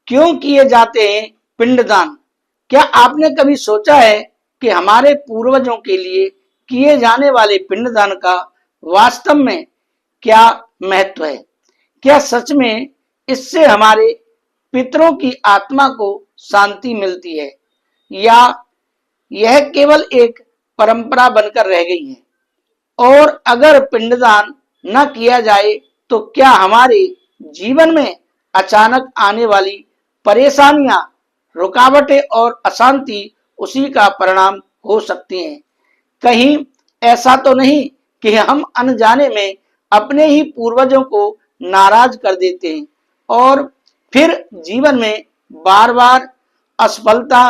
क्यों किए जाते हैं पिंडदान? क्या आपने कभी सोचा है कि हमारे पूर्वजों के लिए किए जाने वाले पिंडदान का वास्तव में क्या महत्व है? क्या सच में इससे हमारे पितरों की आत्मा को शांति मिलती है, या यह केवल एक परंपरा बनकर रह गई है? और अगर पिंडदान न किया जाए तो क्या हमारे जीवन में अचानक आने वाली परेशानियां, रुकावटें और अशांति उसी का परिणाम हो सकती हैं? कहीं ऐसा तो नहीं कि हम अनजाने में अपने ही पूर्वजों को नाराज कर देते हैं और फिर जीवन में बार बार असफलता,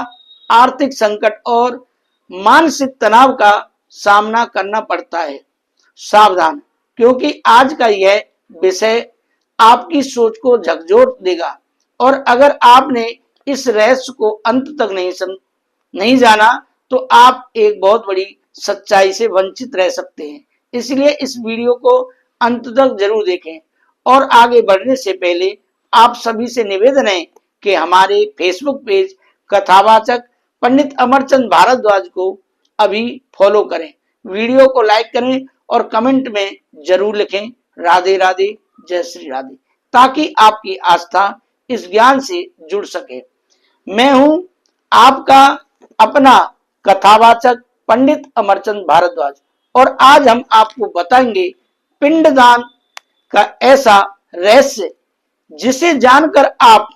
आर्थिक संकट और मानसिक तनाव का सामना करना पड़ता है? सावधान, क्योंकि आज का यह विषय आपकी सोच को झकझोर देगा, और अगर आपने इस रहस्य को अंत तक नहीं जाना तो आप एक बहुत बड़ी सच्चाई से वंचित रह सकते हैं। इसलिए इस वीडियो को अंत तक जरूर देखें। और आगे बढ़ने से पहले आप सभी से निवेदन है कि हमारे फेसबुक पेज कथावाचक पंडित अमरचंद भारद्वाज को अभी फॉलो करें, वीडियो को लाइक करें और कमेंट में जरूर लिखें राधे राधे, जय श्री राधे, ताकि आपकी आस्था इस ज्ञान से जुड़ सके। मैं हूं आपका अपना कथावाचक पंडित अमरचंद भारद्वाज, और आज हम आपको बताएंगे पिंडदान का ऐसा रहस्य जिसे जानकर आप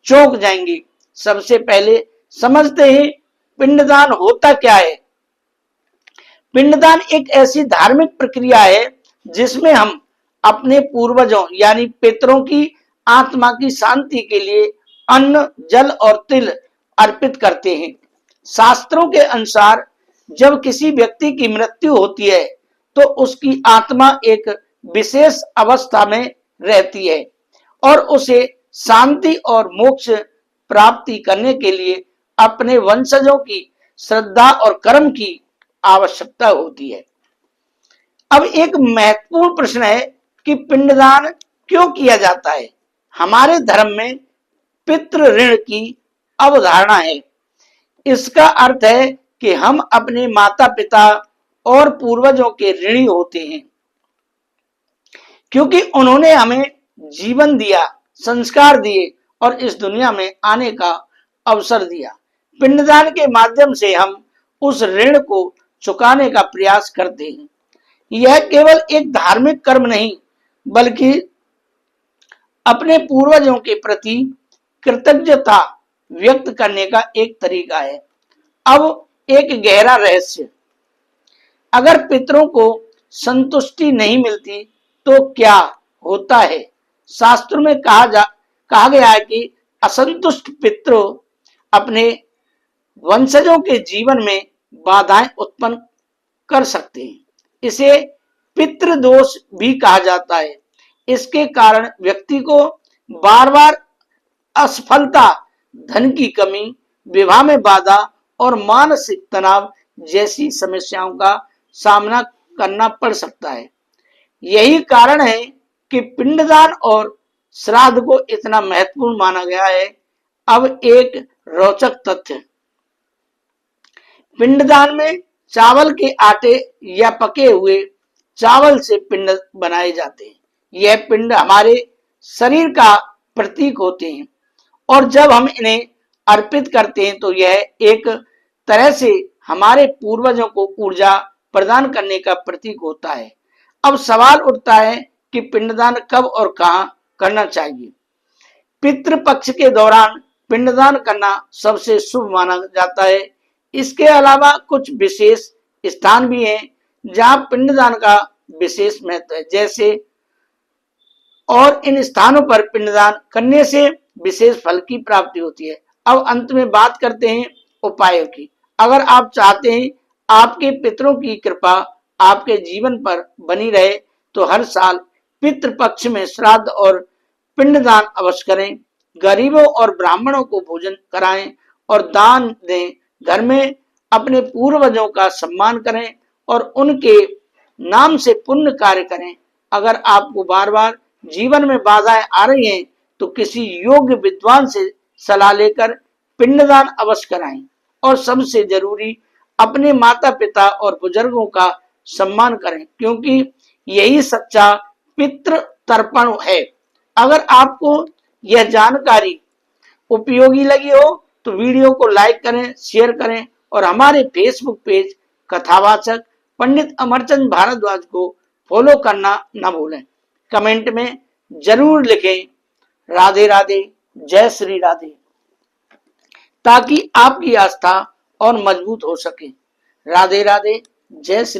चौंक जाएंगे। सबसे पहले समझते हैं पिंडदान होता क्या है। पिंडदान एक ऐसी धार्मिक प्रक्रिया है जिसमें हम अपने पूर्वजों यानी पितरों की आत्मा की शांति के लिए अन्न, जल और तिल अर्पित करते हैं। शास्त्रों के अनुसार जब किसी व्यक्ति की मृत्यु होती है तो उसकी आत्मा एक विशेष अवस्था में रहती है और उसे शांति और मोक्ष प्राप्ति करने के लिए अपने वंशजों की श्रद्धा और कर्म की आवश्यकता होती है। अब एक महत्वपूर्ण प्रश्न है कि पिंडदान क्यों किया जाता है। हमारे धर्म में पितृ ऋण की अवधारणा है। इसका अर्थ है कि हम अपने माता पिता और पूर्वजों के ऋणी होते हैं, क्योंकि उन्होंने हमें जीवन दिया, संस्कार दिए और इस दुनिया में आने का अवसर दिया। पिंडदान के माध्यम से हम उस ऋण को चुकाने का प्रयास करते हैं। यह केवल एक धार्मिक कर्म नहीं, बल्कि अपने पूर्वजों के प्रति कृतज्ञता व्यक्त करने का एक तरीका है। अब एक गहरा रहस्य, अगर पितरों को संतुष्टि नहीं मिलती तो क्या होता है। शास्त्रों में कहा गया है कि असंतुष्ट पितरों अपने वंशजों के जीवन में बाधाएं उत्पन्न कर सकते हैं। इसे पितृदोष भी कहा जाता है। इसके कारण व्यक्ति को बार बार असफलता, धन की कमी, विवाह में बाधा और मानसिक तनाव जैसी समस्याओं का सामना करना पड़ सकता है। यही कारण है कि पिंडदान और श्राद्ध को इतना महत्वपूर्ण माना गया है। अब एक रोचक तथ्य, पिंडदान में चावल के आटे या पके हुए चावल से पिंड बनाए जाते हैं। यह पिंड हमारे शरीर का प्रतीक होते हैं और जब हम इन्हें अर्पित करते हैं तो यह एक तरह से हमारे पूर्वजों को ऊर्जा प्रदान करने का प्रतीक होता है। अब सवाल उठता है कि पिंडदान कब और कहां करना चाहिए। पितृपक्ष के दौरान पिंडदान करना सबसे शुभ माना जाता है। इसके अलावा कुछ विशेष स्थान भी हैं जहां पिंडदान का विशेष महत्व है, जैसे और इन स्थानों पर पिंडदान करने से विशेष फल की प्राप्ति होती है। अब अंत में बात करते हैं उपायों की। अगर आप चाहते हैं आपके पितरों की कृपा आपके जीवन पर बनी रहे तो हर साल पितृपक्ष में श्राद्ध और पिंडदान अवश्य करें। गरीबों और ब्राह्मणों को भोजन कराएं और दान दें। घर में अपने पूर्वजों का सम्मान करें और उनके नाम से पुण्य कार्य करें। अगर आपको बार बार जीवन में बाधाएं आ रही हैं तो किसी योग्य विद्वान से सलाह लेकर पिंडदान अवश्य कराएं और सबसे जरूरी अपने माता पिता और बुजुर्गों का सम्मान करें, क्योंकि यही सच्चा पितृ तर्पण है। अगर आपको यह जानकारी उपयोगी लगी हो तो वीडियो को लाइक करें, शेयर करें और हमारे फेसबुक पेज कथावाचक पंडित अमरचंद भारद्वाज को फॉलो करना न भूलें। कमेंट में जरूर लिखें राधे राधे, जय श्री राधे, ताकि आपकी आस्था और मजबूत हो सके। राधे राधे, जय श्री